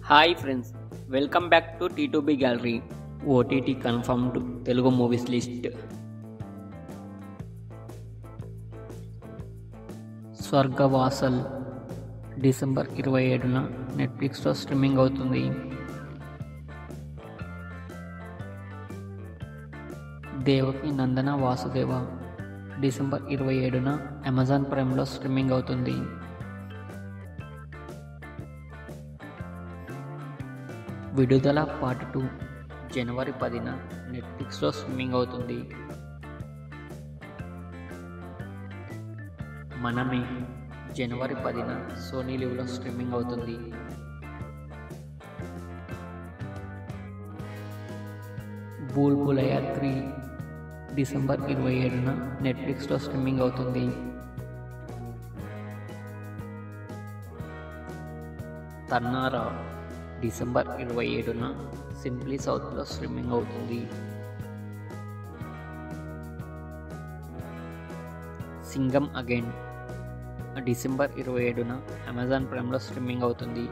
Hi friends, welcome back to T2B gallery. OTT confirmed Telugu movies list. Swargavasal December 27న నెట్ఫ్లిక్స్లో streaming అవుతుంది. Devaki Nandana Vasudeva December 27న Amazon ప్రైమ్లో స్ట్రీమింగ్ అవుతుంది. విడుదల పార్ట్ 2 జనవరి 10న నెట్ఫ్లిక్స్లో స్ట్రీమింగ్ అవుతుంది. మనమే జనవరి 10న సోనీ లివ్లో స్ట్రీమింగ్ అవుతుంది. భూల్ భులయ్యా 3 డిసెంబర్ 27న నెట్ఫ్లిక్స్లో స్ట్రీమింగ్ అవుతుంది. తన్నారా డిసెంబర్ 27న సింప్లీ సౌత్లో స్ట్రీమింగ్ అవుతుంది. సింగం అగైన్ డిసెంబర్ 27న అమెజాన్ ప్రైమ్లో స్ట్రీమింగ్ అవుతుంది.